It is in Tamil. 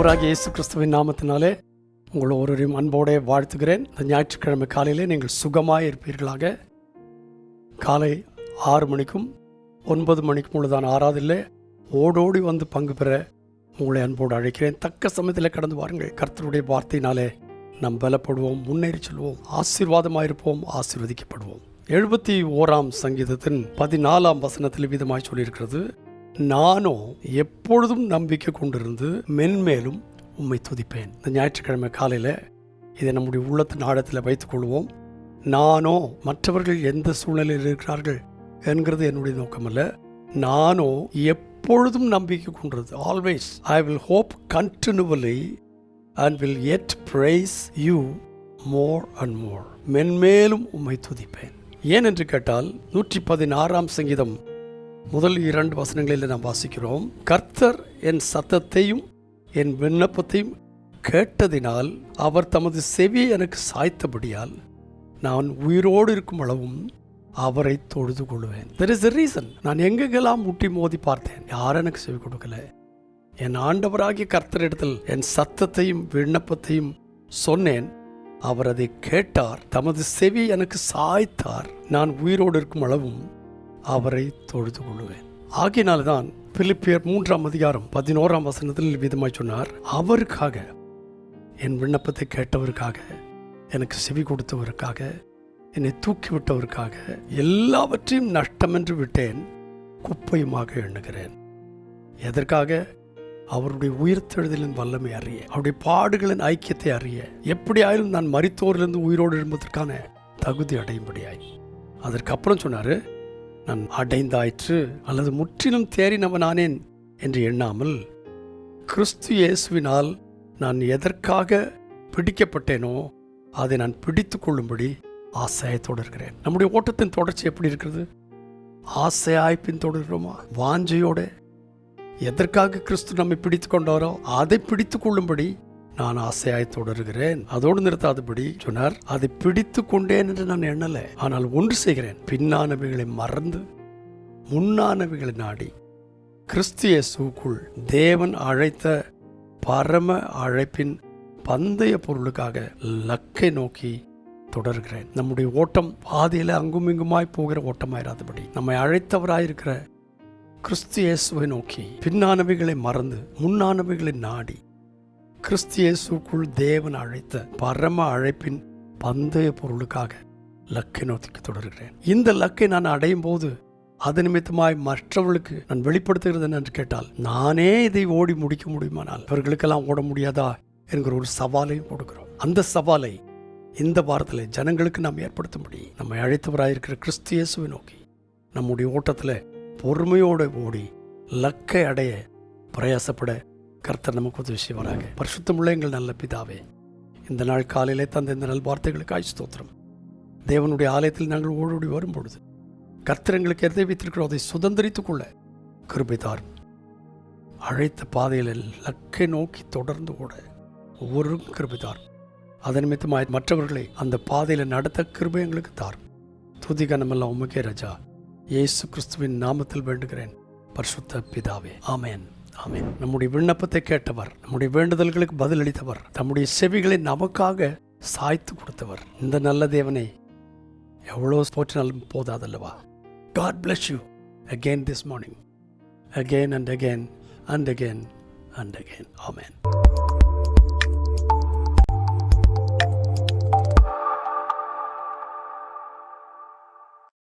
ஆண்டவராகிய இயேசு கிறிஸ்துவின் நாமத்தினாலே உங்கள் ஒருவரையும் அன்போடு வாழ்த்துகிறேன். இந்த ஞாயிற்றுக்கிழமை காலையிலே நீங்கள் சுகமாக இருப்பீர்களாக. காலை 6 மணிக்கும் 9 மணிக்கும் உள்ளதான ஆராதனையிலே ஓடோடி வந்து பங்கு பெற உங்களை அன்போடு அழைக்கிறேன். தக்க சமயத்தில் கடந்து வாருங்கள். கர்த்தருடைய வார்த்தையினாலே நாம் பலப்படுவோம், முன்னேறி செல்வோம், ஆசீர்வாதமாயிருப்போம், ஆசீர்வதிக்கப்படுவோம். 71ஆம் சங்கீதத்தின் 14ஆம் வசனத்தில் விதமாய் சொல்லியிருக்கிறது, நானோ எப்பொழுதும் நம்பிக்கை கொண்டிருந்து மென்மேலும் உம்மை துதிப்பேன். இந்த ஞாயிற்றுக்கிழமை காலையில் இதை நம்முடைய உள்ளத்தின் ஆழத்தில் வைத்துக் கொள்வோம். நானோ மற்றவர்கள் எந்த சூழ்நிலையில் இருக்கிறார்கள் என்கிறது என்னுடைய நோக்கமல்ல. நானோ எப்பொழுதும் நம்பிக்கை கொண்டிருந்து, always I will hope continually and will yet praise you more and more. மென்மேலும் உம்மை துதிப்பேன். ஏன் என்று கேட்டால் 116ஆம் சங்கீதம் முதல் 2 வசனங்களில் நாம் வாசிக்கிறோம், கர்த்தர் என் சத்தத்தையும் என் விண்ணப்பத்தையும் கேட்டதினால் அவர் தமது செவியை எனக்கு சாய்த்தபடியால் நான் உயிரோடு இருக்கும் அளவும் அவரை தொழுது கொள்வேன். There is a reason. நான் எங்கெங்கெல்லாம் முட்டி மோதி பார்த்தேன், யாரும் எனக்கு செவி கொடுக்கல. என் ஆண்டவராகிய கர்த்தரிடத்தில் என் சத்தத்தையும் விண்ணப்பத்தையும் சொன்னேன், அவர் அதை கேட்டார், தமது செவி எனக்கு சாய்த்தார், நான் உயிரோடு இருக்கும் அளவும் அவரை தொழுது கொள்வேன். ஆகினால்தான் பிலிப்பியர் 3ஆம் அதிகாரம் 11ஆம் வசனத்தில் விதமாய் சொன்னார், அவருக்காக, என் விண்ணப்பத்தை கேட்டவருக்காக, எனக்கு செவி கொடுத்தவருக்காக, என்னை தூக்கிவிட்டவருக்காக எல்லாவற்றையும் நஷ்டமென்று விட்டேன், குப்பையுமாக எண்ணுகிறேன். எதற்காக? அவருடைய உயிர்த்தெழுதலின் வல்லமை அறிய, அவருடைய பாடுகளின் ஐக்கியத்தை அறிய, எப்படி ஆயிலும் நான் மரித்தோரிலிருந்து உயிரோடு எழும்பதற்கான தகுதி அடையும்படியாய். அதற்கப்புறம் சொன்னாரு, நான் அடைந்தாயிற்று அல்லது முற்றிலும் தேறினவனானேன் என்று எண்ணாமல் கிறிஸ்து இயேசுவினால் நான் எதற்காக பிடிக்கப்பட்டேனோ அதை நான் பிடித்து கொள்ளும்படி ஆசையாய் தொடர்கிறேன். நம்முடைய ஓட்டத்தின் தொடர்ச்சி எப்படி இருக்கிறது? ஆசையாய் பின் தொடர்கிறோமா? வாஞ்சையோட எதற்காக கிறிஸ்து நம்மை பிடித்து கொண்டாரோ அதை பிடித்து கொள்ளும்படி நான் ஆசையாய் தொடர்கிறேன். அதோடு நிறுத்தாதபடி சொன்னார், அதை பிடித்து கொண்டேன் என்று நான் எண்ணல, ஆனால் ஒன்று செய்கிறேன், பின்னானவைகளை மறந்து முன்னானவைகளை நாடி கிறிஸ்து இயேசுவுக்குள் தேவன் அழைத்த பரம அழைப்பின் பந்தய பொருளுக்காக லக்கை நோக்கி தொடர்கிறேன். நம்முடைய ஓட்டம் பாதையில அங்கும் இங்குமாய் போகிற ஓட்டமாயிராதபடி நம்மை அழைத்தவராயிருக்கிற கிறிஸ்து இயேசுவை நோக்கி பின்னானவைகளை மறந்து முன்னானவைகளை நாடி கிறிஸ்து இயேசுக்குள் தேவன் அழைத்த பரம அழைப்பின் பந்தய பொருளுக்காக லக்கை நோக்கி தொடர்கிறேன். இந்த லக்கை நான் அடையும் போது அது நிமித்தமாய் மற்றவர்களுக்கு நான் வெளிப்படுத்துகிறது என்று கேட்டால், நானே இதை ஓடி முடிக்க முடியுமானால் இவர்களுக்கெல்லாம் ஓட முடியாதா என்கிற ஒரு சவாலையும் கொடுக்கிறோம். அந்த சவாலை இந்த வாரத்தில் ஜனங்களுக்கு நாம் ஏற்படுத்தும்படி நம்மை அழைத்தவராயிருக்கிற கிறிஸ்து இயேசுவை நோக்கி நம்முடைய ஓட்டத்தில் பொறுமையோடு ஓடி லக்கை அடைய பிரயாசப்பட கர்த்தர் நமக்கு உதவி செய்வாராக. பரிசுத்தமுள்ள எங்கள் நல்ல பிதாவே, இந்த நாள் காலையிலே தந்த இந்த நல் வார்த்தைகளுக்கு ஸ்தோத்திரம். தேவனுடைய ஆலயத்தில் நாங்கள் ஓடோடி வரும்பொழுது கர்த்தர் எங்களுக்கு எதை வைத்திருக்கிறோம் அதை சுதந்திரித்துக் கொள்ள கிருபை தாரும். அழைத்த பாதையில் லக்கை நோக்கி தொடர்ந்து ஓட ஒவ்வொருவருக்கும் கிருபை தாரும். அதன் நிமித்தமாய் மற்றவர்களை அந்த பாதையில் நடத்த கிருபை எங்களுக்கு தாரும். துதி கனமெல்லாம் உமக்கே ராஜா, இயேசு கிறிஸ்துவின் நாமத்தில் வேண்டுகிறேன் பரிசுத்த பிதாவே, ஆமென், ஆமென். நம்முடைய விண்ணப்பத்தை கேட்டவர், நம்முடைய வேண்டுதல்களுக்கு பதிலளித்தவர், நம்முடைய செவிகளை நமக்காக சாய்த்து கொடுத்தவர், இந்த நல்ல தேவனை எவ்வளவு போற்றினாலும் போதாதல்லவா. God bless you again this morning, again and again and again and again. Amen.